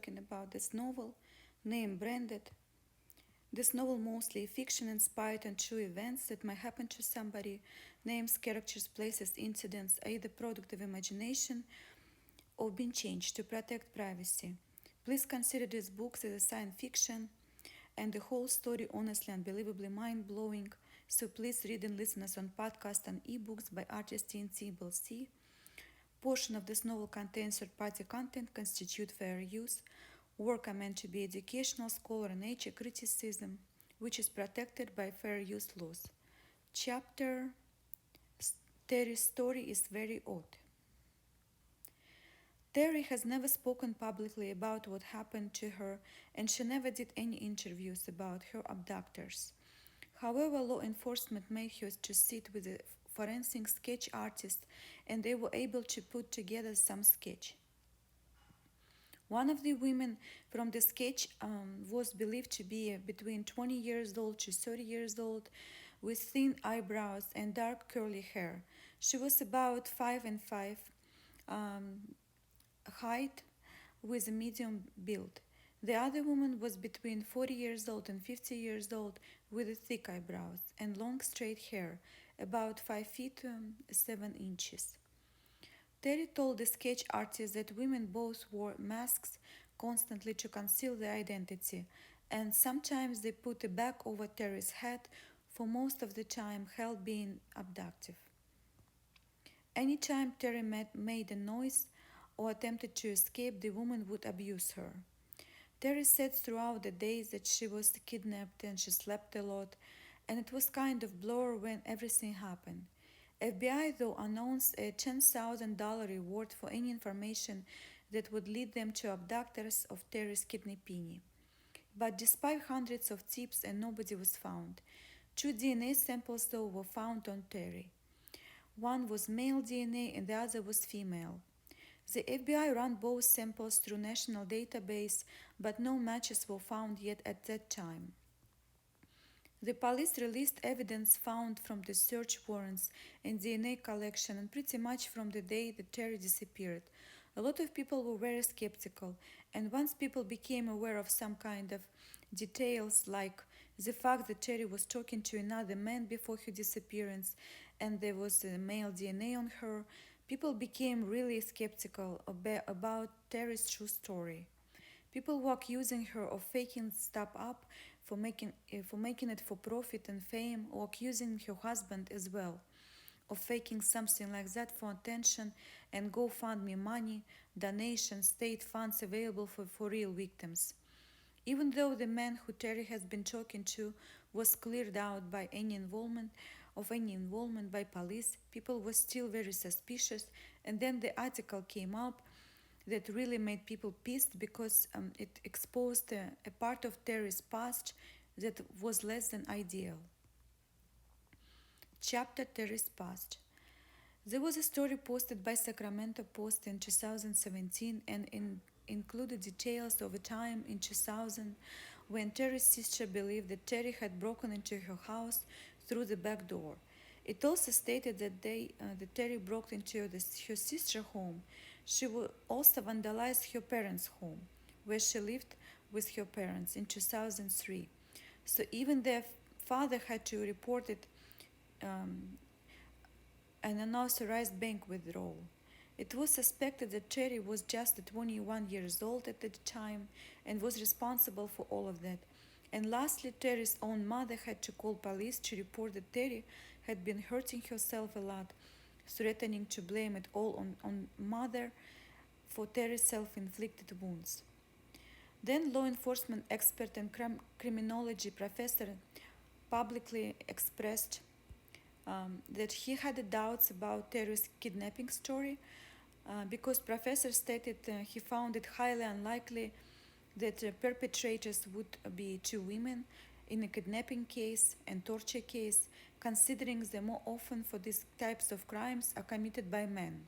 talking about this novel, name branded. This novel mostly fiction inspired on true events that might happen to somebody. Names, characters, places, incidents are either product of imagination or been changed to protect privacy. Please consider these books as a science fiction and the whole story honestly unbelievably mind-blowing. So please read and listen us on podcast and ebooks by artist TMTBellC. Portion of this novel contains third-party content constitute fair use. Work are meant to be educational, scholar, and nature criticism, which is protected by fair use laws. Chapter Terry's story is very odd. Terry has never spoken publicly about what happened to her, and she never did any interviews about her abductors. However, law enforcement made her to sit with a forensic sketch artist, and they were able to put together some sketch. One of the women from the sketch was believed to be between 20 years old to 30 years old, with thin eyebrows and dark curly hair. She was about 5 and 5 um, height with a medium build. The other woman was between 40 years old and 50 years old with thick eyebrows and long straight hair, about 5 feet 7 inches. Terry told the sketch artist that women both wore masks constantly to conceal their identity, and sometimes they put a bag over Terry's head, for most of the time held being abductive. Anytime Terry made a noise or attempted to escape, the woman would abuse her. Terry said throughout the days that she was kidnapped and she slept a lot, and it was kind of blur when everything happened. FBI, though, announced a $10,000 reward for any information that would lead them to abductors of Terry's kidnappee. But despite hundreds of tips and nobody was found, two DNA samples though were found on Terry. One was male DNA and the other was female. The FBI ran both samples through national database, but no matches were found yet at that time. The police released evidence found from the search warrants and DNA collection and pretty much from the day that Terry disappeared. A lot of people were very skeptical, and once people became aware of some kind of details like the fact that Terry was talking to another man before her disappearance and there was male DNA on her, people became really skeptical about Terry's true story. People were accusing her of faking stuff up for making it for profit and fame, or accusing her husband as well of faking something like that for attention and GoFundMe money, donations, state funds available for real victims. Even though the man who Terry has been talking to was cleared out by any involvement by police, people were still very suspicious, and then the article came up that really made people pissed because it exposed a part of Terry's past that was less than ideal. Chapter Terry's past. There was a story posted by Sacramento Post in 2017 and included details of a time in 2000 when Terry's sister believed that Terry had broken into her house through the back door. It also stated that Terry broke into her sister's home. She would also vandalize her parents' home, where she lived with her parents in 2003. So even their father had to report it um, an unauthorized bank withdrawal. It was suspected that Terry was just 21 years old at the time and was responsible for all of that. And lastly, Terry's own mother had to call police to report that Terry had been hurting herself a lot, threatening to blame it all on mother for Terry's self-inflicted wounds. Then law enforcement expert and criminology professor publicly expressed that he had doubts about Terry's kidnapping story because professor stated he found it highly unlikely that perpetrators would be two women in a kidnapping case and torture case, considering that more often for these types of crimes are committed by men.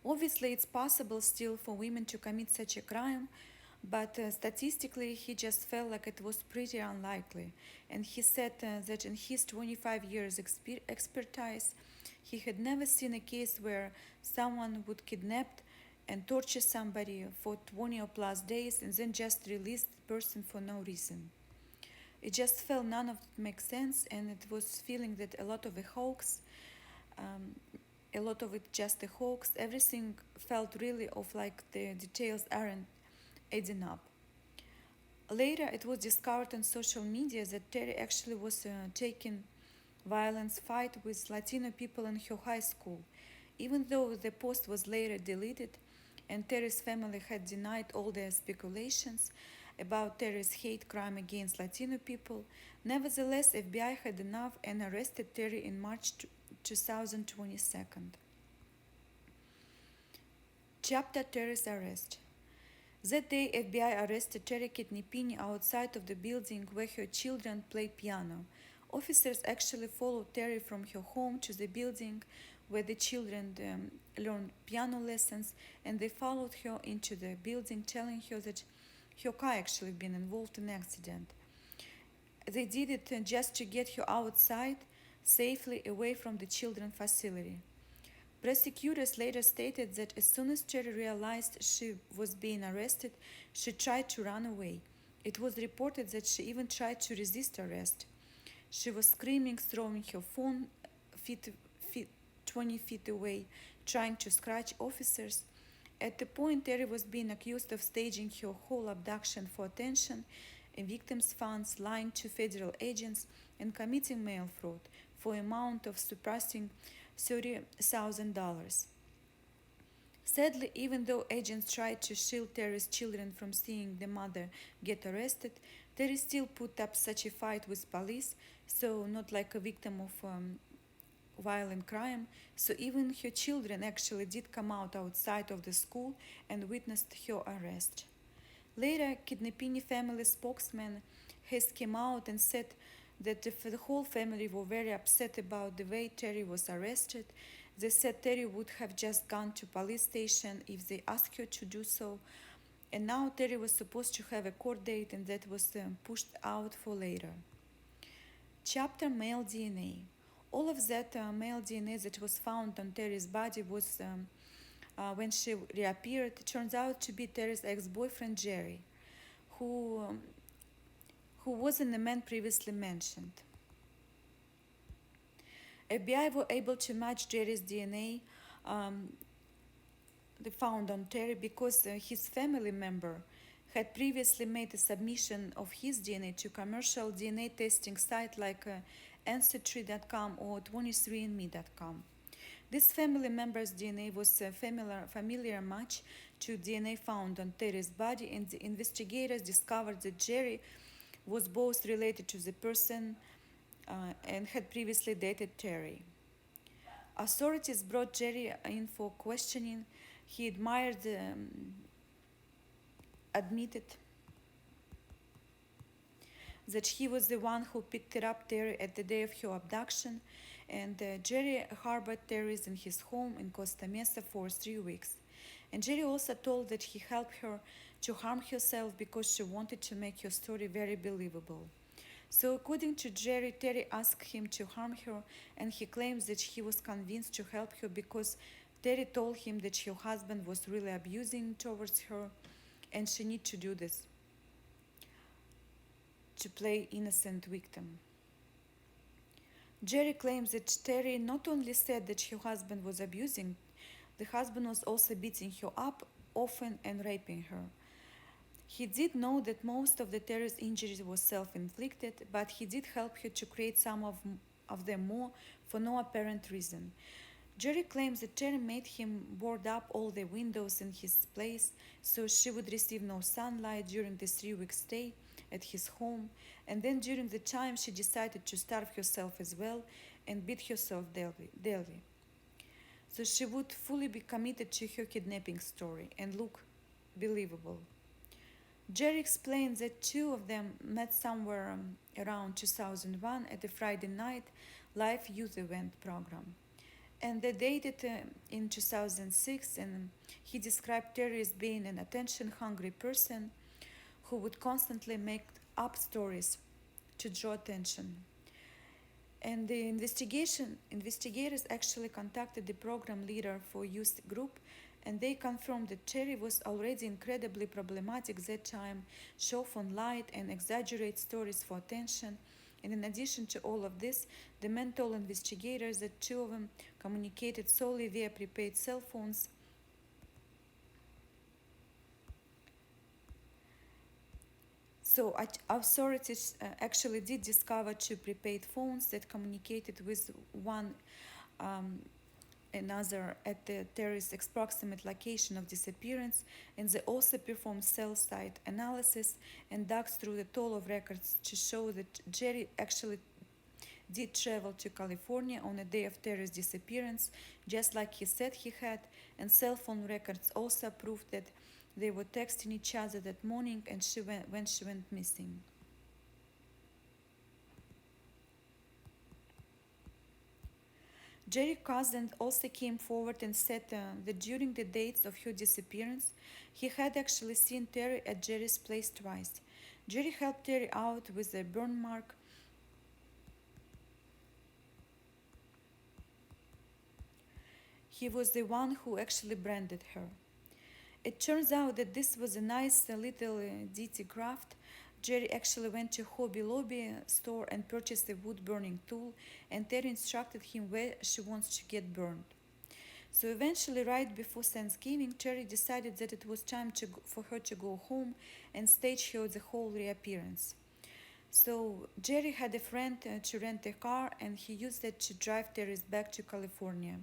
Obviously, it's possible still for women to commit such a crime, but statistically, he just felt like it was pretty unlikely. And he said that in his 25 years expertise, he had never seen a case where someone would kidnap and torture somebody for 20 or plus days and then just release the person for no reason. It just felt none of it makes sense, and it was feeling that a lot of a hoax, um, a lot of it just a hoax. Everything felt really off, like the details aren't adding up. Later, it was discovered on social media that Terry actually was taking violence fight with Latino people in her high school, even though the post was later deleted and Terry's family had denied all their speculations about Terry's hate crime against Latino people. Nevertheless, FBI had enough and arrested Terry in March 2022. Chapter Terry's arrest. That day, FBI arrested Terry Kidnapini outside of the building where her children play piano. Officers actually followed Terry from her home to the building where the children learned piano lessons, and they followed her into the building, telling her that her car actually been involved in an accident. They did it just to get her outside safely away from the children facility. Prosecutors later stated that as soon as Terry realized she was being arrested, she tried to run away. It was reported that she even tried to resist arrest. She was screaming, throwing her phone 20 feet away, trying to scratch officers. At the point, Terry was being accused of staging her whole abduction for attention, victims' funds, lying to federal agents, and committing mail fraud for an amount of surpassing $30,000. Sadly, even though agents tried to shield Terry's children from seeing the mother get arrested, Terry still put up such a fight with police, so not like a victim of violent crime. So even her children actually did come out outside of the school and witnessed her arrest. Later, Kidnapini family spokesman has came out and said that the whole family were very upset about the way Terry was arrested. They said Terry would have just gone to police station if they asked her to do so. And now Terry was supposed to have a court date, and that was pushed out for later. Chapter Male DNA. All of that male DNA that was found on Terry's body was when she reappeared. It turns out to be Terry's ex-boyfriend Jerry, who um, who wasn't the man previously mentioned. FBI were able to match Jerry's DNA um, they found on Terry because his family member had previously made a submission of his DNA to commercial DNA testing site like Ancestry.com or 23andMe.com. This family member's DNA was a familiar match to DNA found on Terry's body, and the investigators discovered that Jerry was both related to the person and had previously dated Terry. Authorities brought Jerry in for questioning. He admitted that he was the one who picked it up Terry at the day of her abduction, and Jerry harbored Terry in his home in Costa Mesa for 3 weeks. And Jerry also told that he helped her to harm herself because she wanted to make her story very believable. So according to Jerry, Terry asked him to harm her, and he claims that he was convinced to help her because Terry told him that her husband was really abusing towards her and she needed to do this to play innocent victim. Jerry claims that Terry not only said that her husband was abusing, the husband was also beating her up often and raping her. He did know that most of the Terry's injuries were self-inflicted, but he did help her to create some of them more for no apparent reason. Jerry claims that Terry made him board up all the windows in his place so she would receive no sunlight during the 3-week stay at his home, and then during the time she decided to starve herself as well and beat herself daily. So she would fully be committed to her kidnapping story and look believable. Jerry explains that two of them met somewhere around 2001 at a Friday night live youth event program. And they dated in 2006, and he described Terry as being an attention-hungry person who would constantly make up stories to draw attention. And investigators actually contacted the program leader for youth group and they confirmed that Terry was already incredibly problematic that time, show on light and exaggerate stories for attention. And in addition to all of this, the men told investigators that two of them communicated solely via prepaid cell phones. So authorities actually did discover two prepaid phones that communicated with one um, another at the terrorist's approximate location of disappearance, and they also performed cell site analysis and dug through the toll of records to show that Jerry actually did travel to California on the day of Terry's disappearance, just like he said he had, and cell phone records also proved that they were texting each other that morning and when she went missing. Jerry Cousin also came forward and said that during the dates of her disappearance, he had actually seen Terry at Jerry's place twice. Jerry helped Terry out with a burn mark. He was the one who actually branded her. It turns out that this was a nice little ditty craft. Jerry actually went to Hobby Lobby store and purchased a wood burning tool, and Terry instructed him where she wants to get burned. So eventually, right before Thanksgiving, Terry decided that it was time for her to go home and stage her the whole reappearance. So Jerry had a friend to rent a car, and he used it to drive Terry back to California.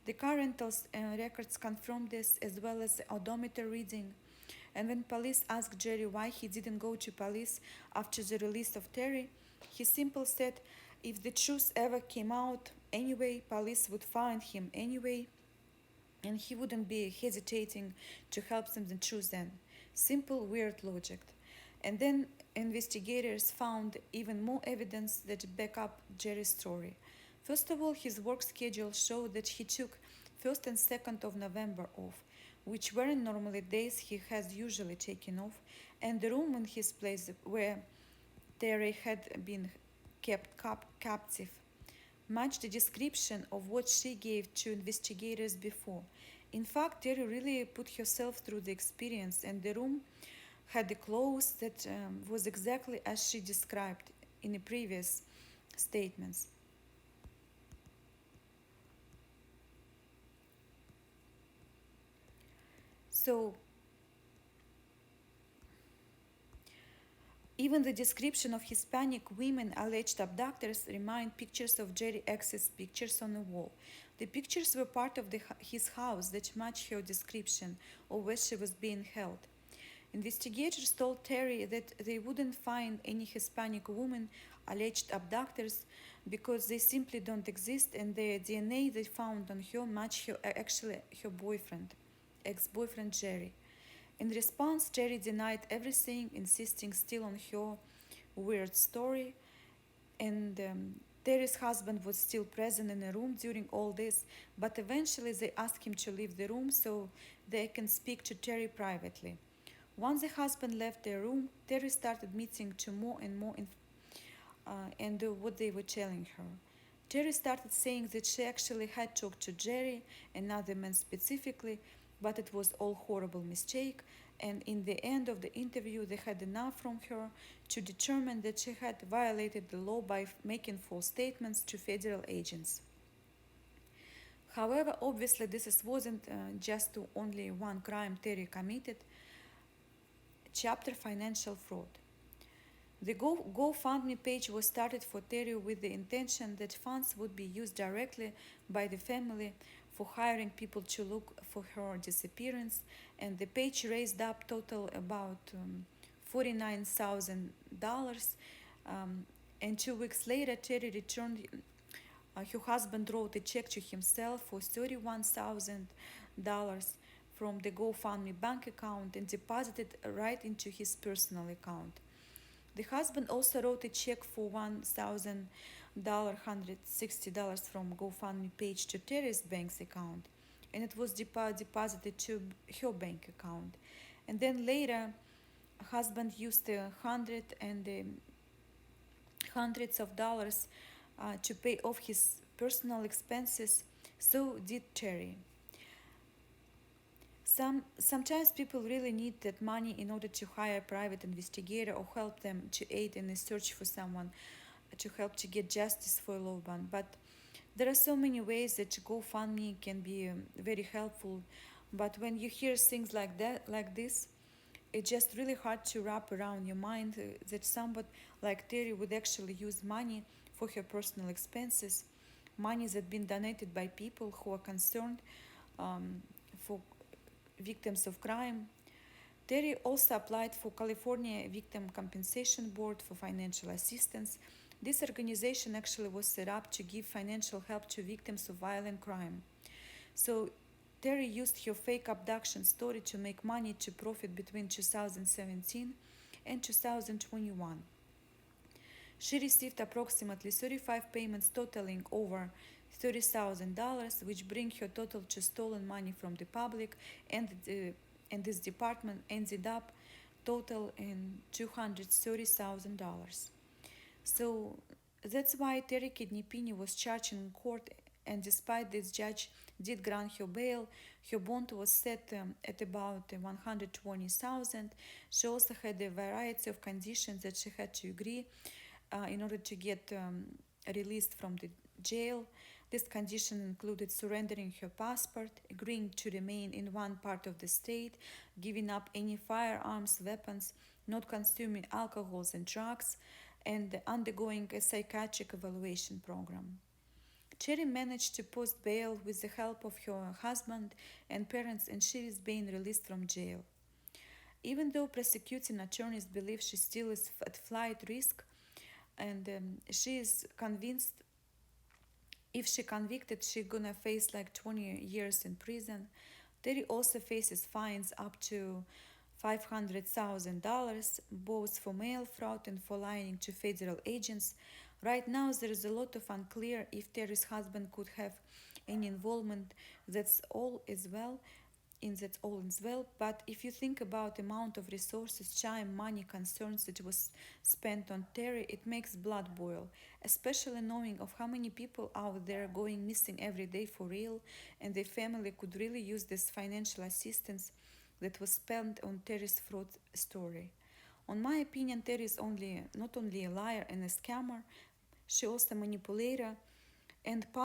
The car rentals records confirmed this, as well as the odometer reading. And when police asked Jerry why he didn't go to police after the release of Terry, he simply said if the truth ever came out anyway, police would find him anyway, and he wouldn't be hesitating to help them the truth then. Simple, weird logic. And then investigators found even more evidence that back up Jerry's story. First of all, his work schedule showed that he took 1st and 2nd of November off, which weren't normally days he has usually taken off, and the room in his place where Terry had been kept captive matched the description of what she gave to investigators before. In fact, Terry really put herself through the experience, and the room had the clothes that was exactly as she described in the previous statements. So even the description of Hispanic women alleged abductors remind pictures of Jerry X's pictures on the wall. The pictures were part of his house that matched her description of where she was being held. Investigators told Terry that they wouldn't find any Hispanic women alleged abductors because they simply don't exist, and the DNA they found on her matched her boyfriend, ex-boyfriend Jerry. In response, Jerry denied everything, insisting still on her weird story, and Terry's husband was still present in the room during all this, but eventually they asked him to leave the room so they can speak to Terry privately. Once the husband left the room, Terry started admitting to more and more and what they were telling her. Terry started saying that she actually had talked to Jerry, another man specifically, but it was all horrible mistake, and in the end of the interview they had enough from her to determine that she had violated the law by making false statements to federal agents. However, obviously wasn't just to only one crime Terry committed, chapter financial fraud. The GoFundMe page was started for Terry with the intention that funds would be used directly by the family for hiring people to look for her disappearance, and the page raised up total about $49,000. And 2 weeks later, Terry returned. Her husband wrote a check to himself for $31,000 from the GoFundMe bank account and deposited right into his personal account. The husband also wrote a check for $1,160 from GoFundMe page to Terry's bank's account, and it was deposited to her bank account. And then later, husband used hundreds of dollars to pay off his personal expenses. So did Terry. Sometimes people really need that money in order to hire a private investigator or help them to aid in the search for someone to help to get justice for a loved one. But there are so many ways that GoFundMe can be very helpful. But when you hear things like that, like this, it's just really hard to wrap around your mind that someone like Terry would actually use money for her personal expenses, money that's been donated by people who are concerned um, for victims of crime. Terry also applied for California Victim Compensation Board for financial assistance. This organization actually was set up to give financial help to victims of violent crime. So Terry used her fake abduction story to make money to profit between 2017 and 2021. She received approximately 35 payments totaling over $30,000, which bring her total to stolen money from the public, and this department ended up total in $230,000. So that's why Terry Kidneypini was charged in court, and despite this judge did grant her bail, her bond was set at about 120,000. She also had a variety of conditions that she had to agree in order to get released from the jail. This condition included surrendering her passport, agreeing to remain in one part of the state, giving up any firearms, weapons, not consuming alcohols and drugs, and undergoing a psychiatric evaluation program. Cherry managed to post bail with the help of her husband and parents, and she is being released from jail. Even though prosecuting attorneys believe she still is at flight risk, and she is convinced if she convicted, she gonna face like 20 years in prison. Terry also faces fines up to $500,000, both for mail fraud and for lying to federal agents. Right now, there is a lot of unclear if Terry's husband could have any involvement. That's all as well, in that all is well. But if you think about the amount of resources, time, money, concerns that was spent on Terry, it makes blood boil, especially knowing of how many people out there going missing every day for real, and their family could really use this financial assistance that was spent on Terry's fraud story. On my opinion, Terry is only not only a liar and a scammer, she also a manipulator and